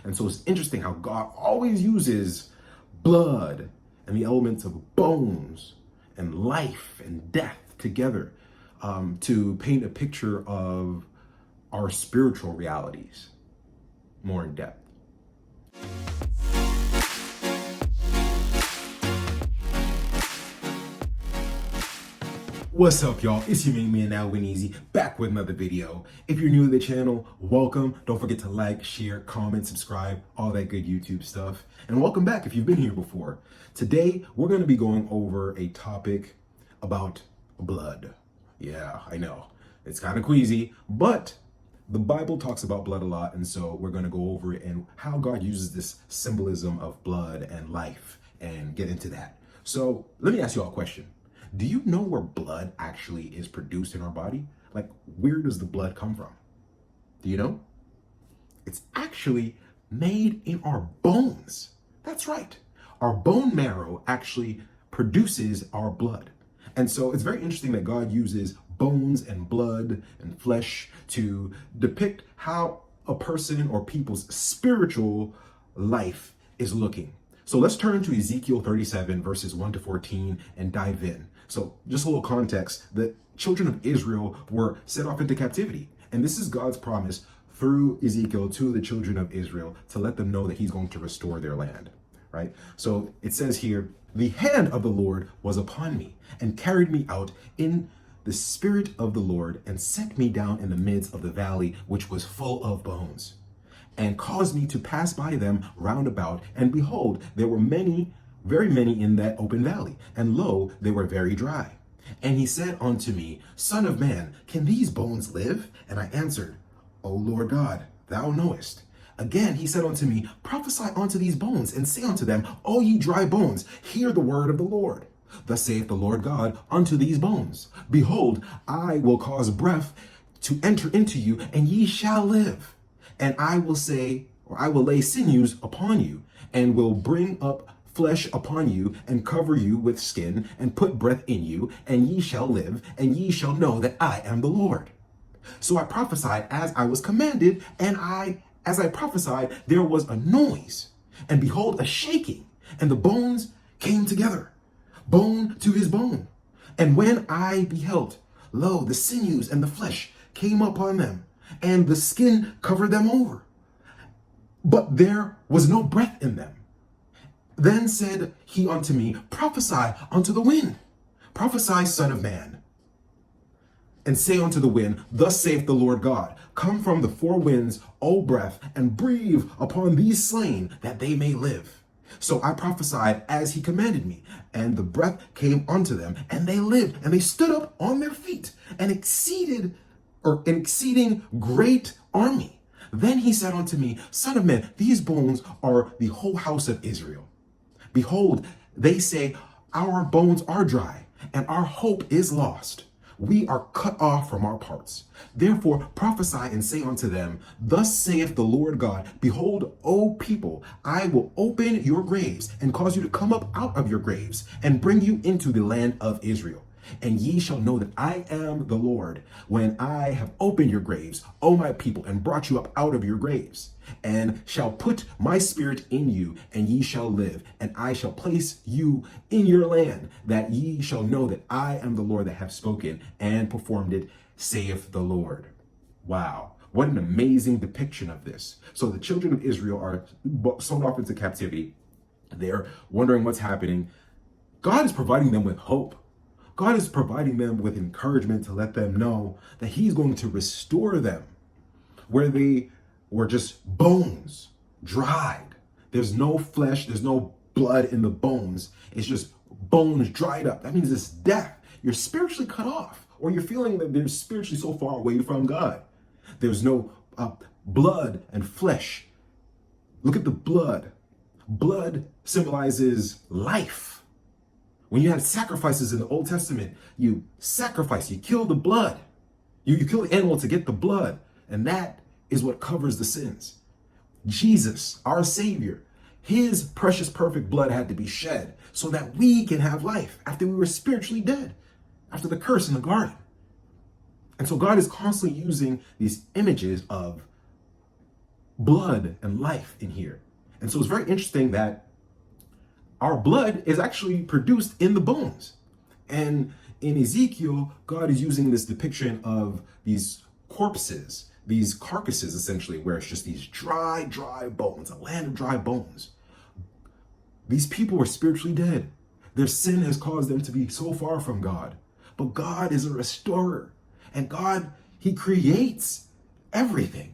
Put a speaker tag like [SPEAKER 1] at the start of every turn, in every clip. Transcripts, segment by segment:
[SPEAKER 1] And so it's interesting how God always uses blood and the elements of bones and life and death together to paint a picture of our spiritual realities more in depth. What's up, y'all? It's your main man, now Easy, back with another video. If you're new to the channel, welcome. Don't forget to like, share, comment, subscribe, all that good YouTube stuff. And welcome back if you've been here before. Today, we're going to be going over a topic about blood. Yeah, I know. It's kind of queasy, but the Bible talks about blood a lot, and so we're going to go over it and how God uses this symbolism of blood and life and get into that. So let me ask you all a question. Do you know where blood actually is produced in our body? Like, where does the blood come from? Do you know? It's actually made in our bones. That's right. Our bone marrow actually produces our blood. And so it's very interesting that God uses bones and blood and flesh to depict how a person or people's spiritual life is looking. So let's turn to Ezekiel 37 verses 1 to 14 and dive in. So just a little context, the children of Israel were sent off into captivity. And this is God's promise through Ezekiel to the children of Israel to let them know that he's going to restore their land, right? So it says here, the hand of the Lord was upon me and carried me out in the spirit of the Lord and set me down in the midst of the valley, which was full of bones, and caused me to pass by them round about. And behold, there were many, very many in that open valley, and lo, they were very dry. And he said unto me, Son of man, can these bones live? And I answered, O Lord God, thou knowest. Again he said unto me, Prophesy unto these bones, and say unto them, O ye dry bones, hear the word of the Lord. Thus saith the Lord God unto these bones, Behold, I will cause breath to enter into you, and ye shall live. And I will say, or I will lay sinews upon you, and will bring up flesh upon you, and cover you with skin, and put breath in you, and ye shall live, and ye shall know that I am the Lord. So I prophesied as I was commanded, and as I prophesied, there was a noise, and behold, a shaking, and the bones came together, bone to his bone. And when I beheld, lo, the sinews and the flesh came upon them, and the skin covered them over, but there was no breath in them. Then said he unto me, Prophesy unto the wind, prophesy, son of man, and say unto the wind, Thus saith the Lord God, Come from the four winds, O breath, and breathe upon these slain, that they may live. So I prophesied as he commanded me, and the breath came unto them, and they lived, and they stood up on their feet, an exceeding great army. Then he said unto me, Son of man, these bones are the whole house of Israel. Behold, they say, Our bones are dry, and our hope is lost. We are cut off from our parts. Therefore prophesy and say unto them, Thus saith the Lord God, Behold, O people, I will open your graves, and cause you to come up out of your graves, and bring you into the land of Israel. And ye shall know that I am the Lord, when I have opened your graves, O my people, and brought you up out of your graves, and shall put my spirit in you, and ye shall live, and I shall place you in your land, that ye shall know that I am the Lord that have spoken and performed it, saith the Lord. Wow. What an amazing depiction of this. So the children of Israel are sold off into captivity. They're wondering what's happening. God is providing them with hope. God is providing them with encouragement to let them know that he's going to restore them where they were just bones, dried. There's no flesh, there's no blood in the bones. It's just bones dried up. That means it's death. You're spiritually cut off, or you're feeling that they're spiritually so far away from God. There's no blood and flesh. Look at the blood. Blood symbolizes life. When you had sacrifices in the Old Testament, you sacrifice, you kill the blood. You kill the animal to get the blood. And that is what covers the sins. Jesus, our Savior, his precious, perfect blood had to be shed so that we can have life after we were spiritually dead, after the curse in the garden. And so God is constantly using these images of blood and life in here. And so it's very interesting that our blood is actually produced in the bones. And in Ezekiel, God is using this depiction of these corpses, these carcasses essentially, where it's just these dry bones, a land of dry bones. These people were spiritually dead. Their sin has caused them to be so far from God. But God is a restorer. And God, he creates everything.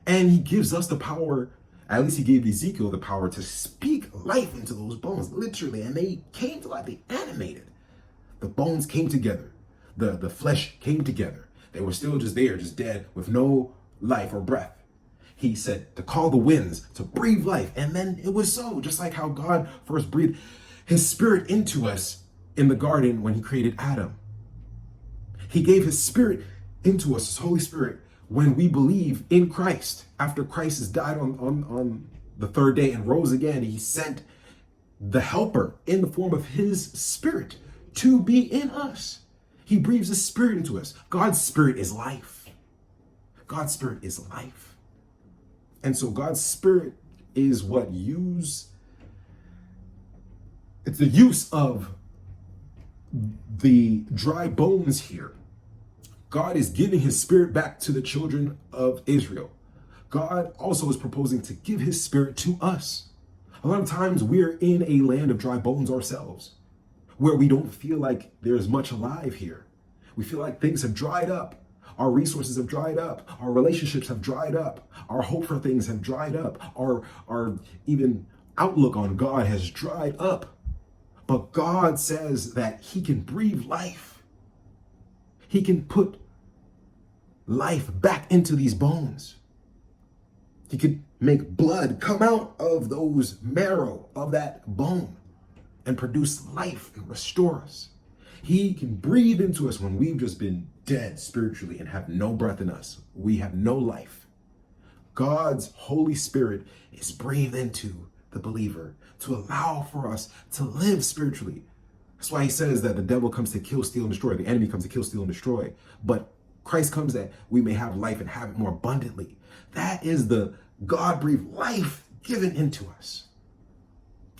[SPEAKER 1] And he gives us the power, at least he gave Ezekiel the power to speak life into those bones, literally. And they came to life, they animated. The bones came together. The flesh came together. They were still just there, just dead, with no life or breath. He said to call the winds to breathe life. And then it was so, just like how God first breathed his spirit into us in the garden when he created Adam. He gave his spirit into us, his Holy Spirit, when we believe in Christ. After Christ has died on the third day and rose again, he sent the helper in the form of his spirit to be in us. He breathes his spirit into us. God's spirit is life. God's spirit is life. And so God's spirit is it's the use of the dry bones here. God is giving his spirit back to the children of Israel. God also is proposing to give his spirit to us. A lot of times we're in a land of dry bones ourselves, where we don't feel like there's much alive here. We feel like things have dried up. Our resources have dried up. Our relationships have dried up. Our hope for things have dried up. Our even outlook on God has dried up. But God says that he can breathe life. He can put life back into these bones. He could make blood come out of those marrow of that bone and produce life and restore us. He can breathe into us when we've just been dead spiritually and have no breath in us. We have no life. God's Holy Spirit is breathed into the believer to allow for us to live spiritually. That's why he says that the devil comes to kill, steal, and destroy. The enemy comes to kill, steal, and destroy. But Christ comes that we may have life and have it more abundantly. That is the God-breathed life given into us.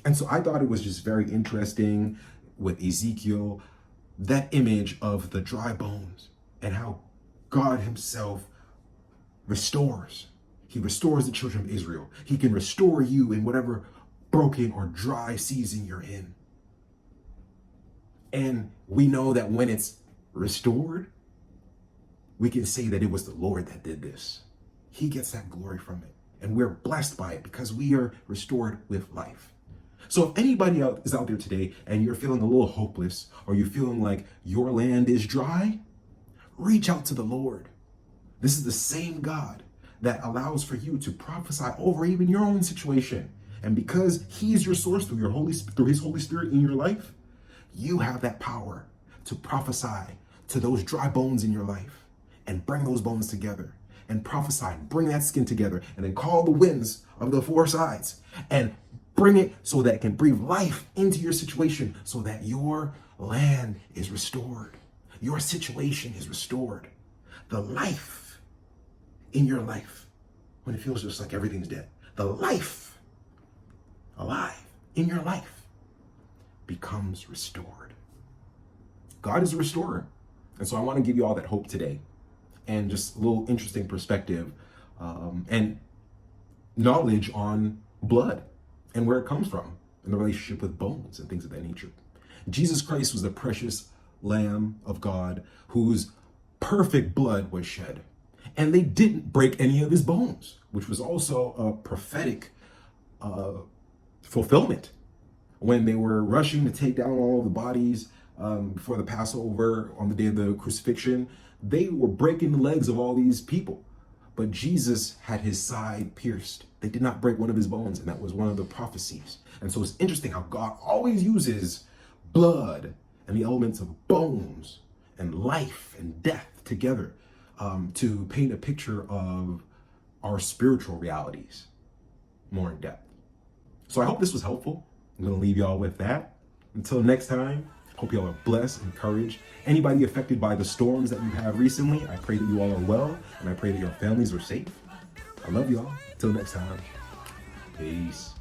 [SPEAKER 1] And so I thought it was just very interesting with Ezekiel, that image of the dry bones and how God himself restores. He restores the children of Israel. He can restore you in whatever broken or dry season you're in. And we know that when it's restored, we can say that it was the Lord that did this. He gets that glory from it. And we're blessed by it because we are restored with life. So if anybody is out there today and you're feeling a little hopeless, or you're feeling like your land is dry, reach out to the Lord. This is the same God that allows for you to prophesy over even your own situation. And because he's your source through his Holy Spirit in your life, you have that power to prophesy to those dry bones in your life and bring those bones together and prophesy, bring that skin together, and then call the winds of the four sides and bring it so that it can breathe life into your situation so that your land is restored. Your situation is restored. The life in your life, when it feels just like everything's dead, the life alive in your life becomes restored. God is a restorer. And so I want to give you all that hope today and just a little interesting perspective and knowledge on blood and where it comes from and the relationship with bones and things of that nature. Jesus Christ was the precious Lamb of God whose perfect blood was shed. And they didn't break any of his bones, which was also a prophetic fulfillment. When they were rushing to take down all the bodies before the Passover on the day of the crucifixion, they were breaking the legs of all these people. But Jesus had his side pierced. They did not break one of his bones, and that was one of the prophecies. And so it's interesting how God always uses blood and the elements of bones and life and death together to paint a picture of our spiritual realities more in depth. So I hope this was helpful. I'm going to leave y'all with that. Until next time, hope y'all are blessed, encouraged. Anybody affected by the storms that you've had recently, I pray that you all are well, and I pray that your families are safe. I love y'all. Till next time. Peace.